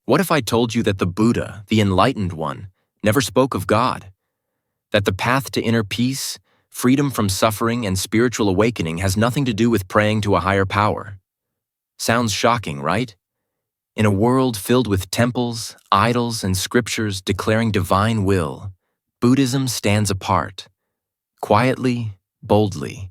What if I told you that the Buddha, the enlightened one, never spoke of God? That the path to inner peace, freedom from suffering, and spiritual awakening has nothing to do with praying to a higher power? Sounds shocking, right? In a world filled with temples, idols, and scriptures declaring divine will, Buddhism stands apart, quietly, boldly,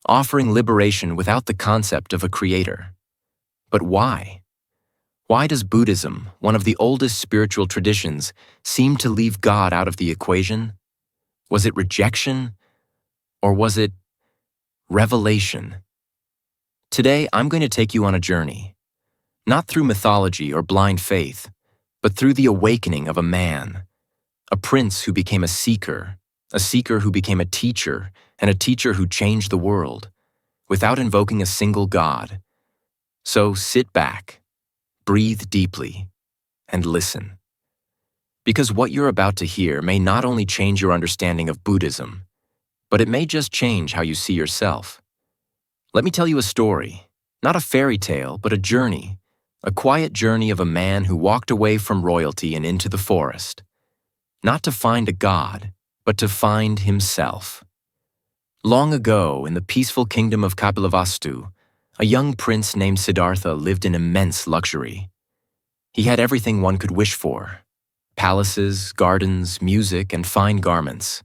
offering liberation without the concept of a creator. But why? Why does Buddhism, one of the oldest spiritual traditions, seem to leave God out of the equation? Was it rejection, or was it revelation? Today, I'm going to take you on a journey, not through mythology or blind faith, but through the awakening of a man, a prince who became a seeker who became a teacher, and a teacher who changed the world, without invoking a single god. So sit back, breathe deeply, and listen. Because what you're about to hear may not only change your understanding of Buddhism, but it may just change how you see yourself. Let me tell you a story, not a fairy tale, but a journey, a quiet journey of a man who walked away from royalty and into the forest, not to find a god, but to find himself. Long ago, in the peaceful kingdom of Kapilavastu, a young prince named Siddhartha lived in immense luxury. He had everything one could wish for: palaces, gardens, music, and fine garments.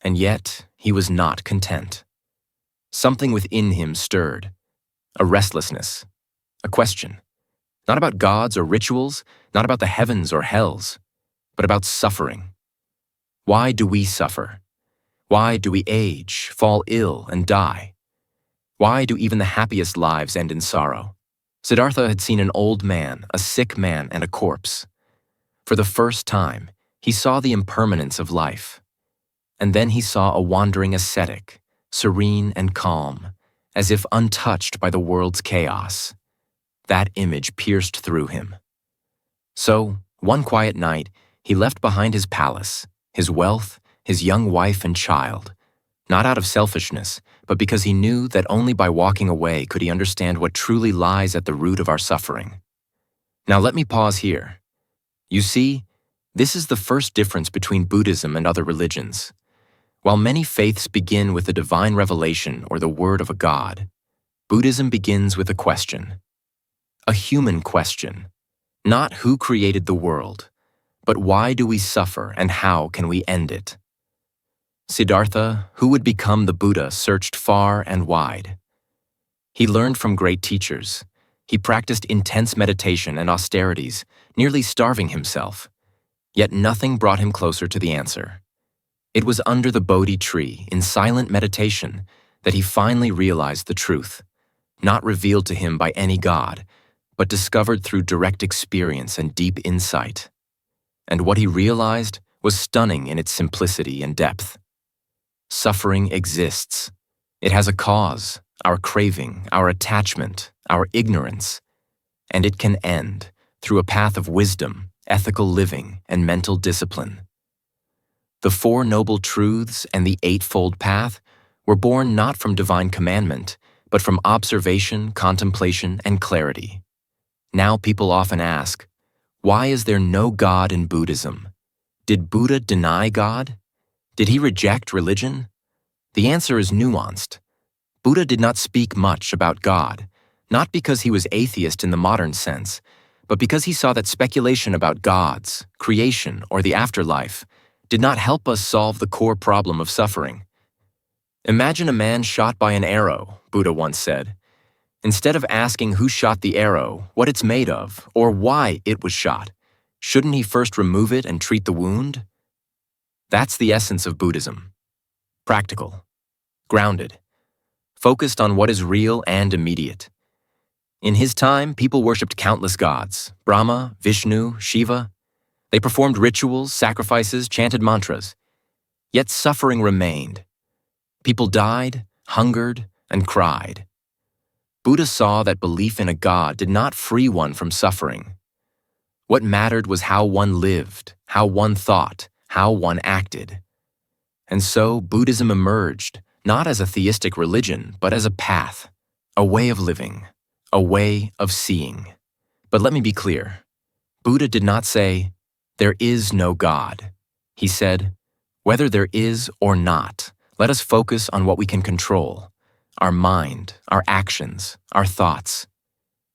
And yet, he was not content. Something within him stirred, a restlessness, a question, not about gods or rituals, not about the heavens or hells, but about suffering. Why do we suffer? Why do we age, fall ill, and die? Why do even the happiest lives end in sorrow? Siddhartha had seen an old man, a sick man, and a corpse. For the first time, he saw the impermanence of life. And then he saw a wandering ascetic, serene and calm, as if untouched by the world's chaos. That image pierced through him. So, one quiet night, he left behind his palace, his wealth, his young wife and child, not out of selfishness, but because he knew that only by walking away could he understand what truly lies at the root of our suffering. Now let me pause here. You see, this is the first difference between Buddhism and other religions. While many faiths begin with a divine revelation or the word of a god, Buddhism begins with a question. A human question. Not who created the world, but why do we suffer and how can we end it? Siddhartha, who would become the Buddha, searched far and wide. He learned from great teachers. He practiced intense meditation and austerities, nearly starving himself. Yet nothing brought him closer to the answer. It was under the Bodhi tree, in silent meditation, that he finally realized the truth, not revealed to him by any god, but discovered through direct experience and deep insight. And what he realized was stunning in its simplicity and depth. Suffering exists. It has a cause, our craving, our attachment, our ignorance, and it can end through a path of wisdom, ethical living, and mental discipline. The Four Noble Truths and the Eightfold Path were born not from divine commandment, but from observation, contemplation, and clarity. Now people often ask, why is there no God in Buddhism? Did Buddha deny God? Did he reject religion? The answer is nuanced. Buddha did not speak much about God, not because he was atheist in the modern sense, but because he saw that speculation about gods, creation, or the afterlife did not help us solve the core problem of suffering. Imagine a man shot by an arrow, Buddha once said. Instead of asking who shot the arrow, what it's made of, or why it was shot, shouldn't he first remove it and treat the wound? That's the essence of Buddhism. Practical, grounded, focused on what is real and immediate. In his time, people worshipped countless gods: Brahma, Vishnu, Shiva. They performed rituals, sacrifices, chanted mantras. Yet suffering remained. People died, hungered, and cried. Buddha saw that belief in a god did not free one from suffering. What mattered was how one lived, how one thought, how one acted. And so Buddhism emerged, not as a theistic religion, but as a path, a way of living, a way of seeing. But let me be clear. Buddha did not say, "There is no God." He said, "Whether there is or not, let us focus on what we can control, our mind, our actions, our thoughts."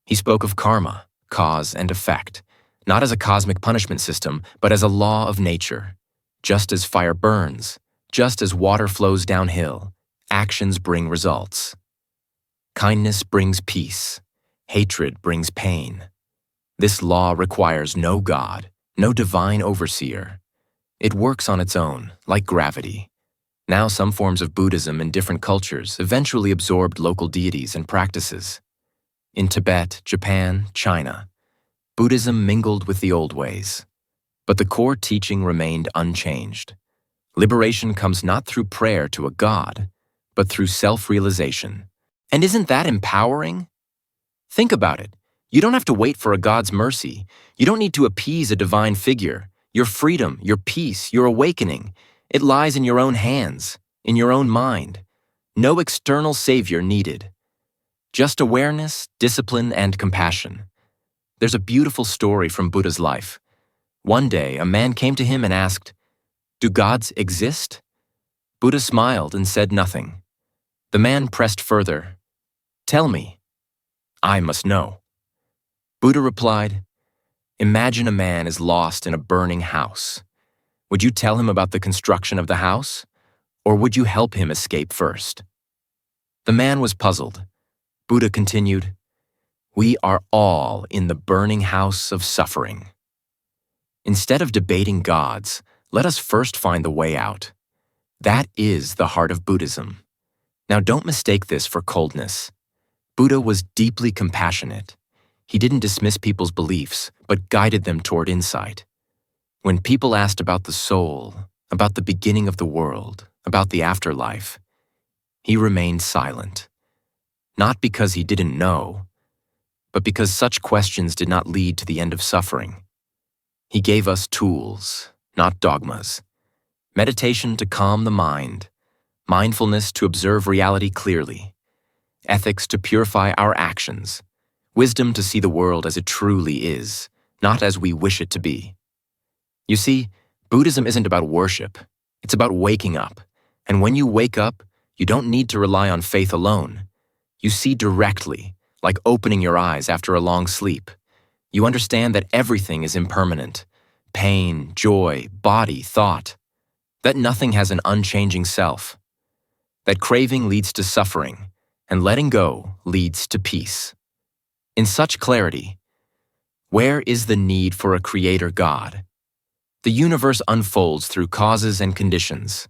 He spoke of karma, cause and effect, not as a cosmic punishment system, but as a law of nature. Just as fire burns, just as water flows downhill, actions bring results. Kindness brings peace. Hatred brings pain. This law requires no God, no divine overseer. It works on its own, like gravity. Now some forms of Buddhism in different cultures eventually absorbed local deities and practices. In Tibet, Japan, China, Buddhism mingled with the old ways. But the core teaching remained unchanged. Liberation comes not through prayer to a god, but through self-realization. And isn't that empowering? Think about it. You don't have to wait for a god's mercy. You don't need to appease a divine figure. Your freedom, your peace, your awakening, it lies in your own hands, in your own mind. No external savior needed. Just awareness, discipline, and compassion. There's a beautiful story from Buddha's life. One day, a man came to him and asked, "Do gods exist?" Buddha smiled and said nothing. The man pressed further, "Tell me. I must know." Buddha replied, "Imagine a man is lost in a burning house. Would you tell him about the construction of the house, or would you help him escape first?" The man was puzzled. Buddha continued, "We are all in the burning house of suffering. Instead of debating gods, let us first find the way out. That is the heart of Buddhism. Now don't mistake this for coldness. Buddha was deeply compassionate. He didn't dismiss people's beliefs, but guided them toward insight. When people asked about the soul, about the beginning of the world, about the afterlife, he remained silent. Not because he didn't know, but because such questions did not lead to the end of suffering. He gave us tools, not dogmas. Meditation to calm the mind, mindfulness to observe reality clearly, ethics to purify our actions, wisdom to see the world as it truly is, not as we wish it to be. You see, Buddhism isn't about worship. It's about waking up. And when you wake up, you don't need to rely on faith alone. You see directly, like opening your eyes after a long sleep. You understand that everything is impermanent. Pain, joy, body, thought. That nothing has an unchanging self. That craving leads to suffering, and letting go leads to peace. In such clarity, where is the need for a creator God? The universe unfolds through causes and conditions.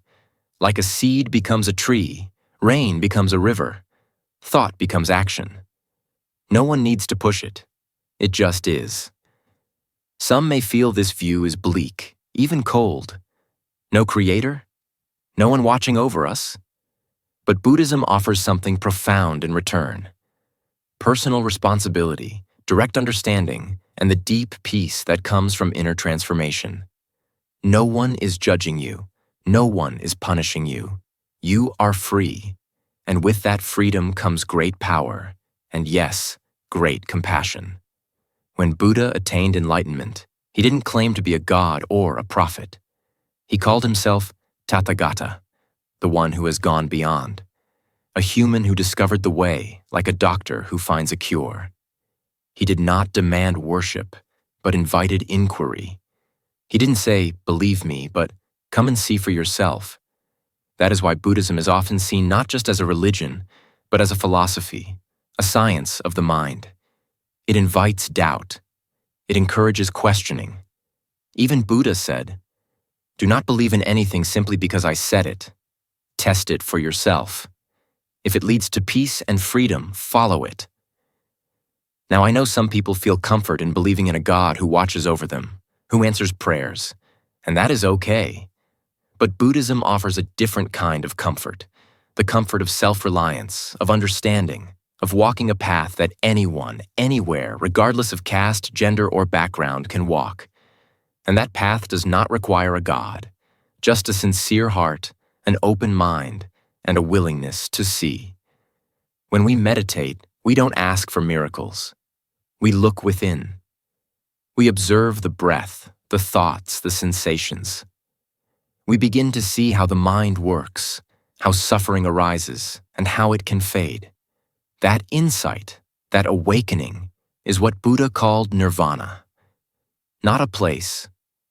Like a seed becomes a tree, rain becomes a river, thought becomes action. No one needs to push it. It just is. Some may feel this view is bleak, even cold. No creator? No one watching over us? But Buddhism offers something profound in return. Personal responsibility, direct understanding, and the deep peace that comes from inner transformation. No one is judging you. No one is punishing you. You are free. And with that freedom comes great power, and yes, great compassion. When Buddha attained enlightenment, he didn't claim to be a god or a prophet. He called himself Tathagata, the one who has gone beyond, a human who discovered the way, like a doctor who finds a cure. He did not demand worship, but invited inquiry. He didn't say, "Believe me," but "Come and see for yourself." That is why Buddhism is often seen not just as a religion, but as a philosophy, a science of the mind. It invites doubt. It encourages questioning. Even Buddha said, "Do not believe in anything simply because I said it. Test it for yourself. If it leads to peace and freedom, follow it." Now I know some people feel comfort in believing in a God who watches over them, who answers prayers, and that is okay. But Buddhism offers a different kind of comfort, the comfort of self-reliance, of understanding, of walking a path that anyone, anywhere, regardless of caste, gender, or background, can walk. And that path does not require a God, just a sincere heart, an open mind, and a willingness to see. When we meditate, we don't ask for miracles. We look within. We observe the breath, the thoughts, the sensations. We begin to see how the mind works, how suffering arises, and how it can fade. That insight, that awakening, is what Buddha called nirvana. Not a place,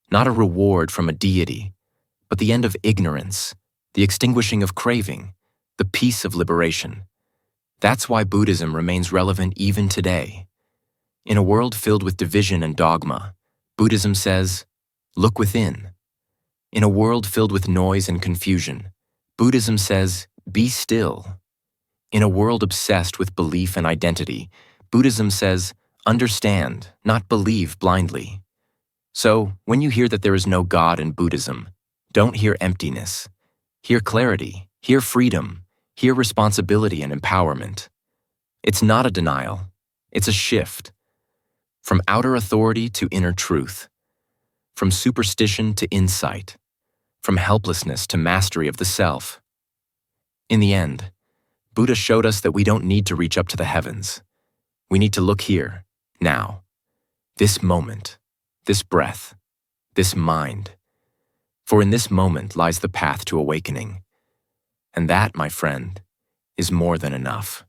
not a reward from a deity, but the end of ignorance, the extinguishing of craving, the peace of liberation. That's why Buddhism remains relevant even today. In a world filled with division and dogma, Buddhism says, look within. In a world filled with noise and confusion, Buddhism says, be still. In a world obsessed with belief and identity, Buddhism says, understand, not believe blindly. So, when you hear that there is no God in Buddhism, don't hear emptiness. Hear clarity, hear freedom, hear responsibility and empowerment. It's not a denial, it's a shift. From outer authority to inner truth. From superstition to insight. From helplessness to mastery of the self. In the end, Buddha showed us that we don't need to reach up to the heavens. We need to look here, now. This moment, this breath, this mind. For in this moment lies the path to awakening. And that, my friend, is more than enough.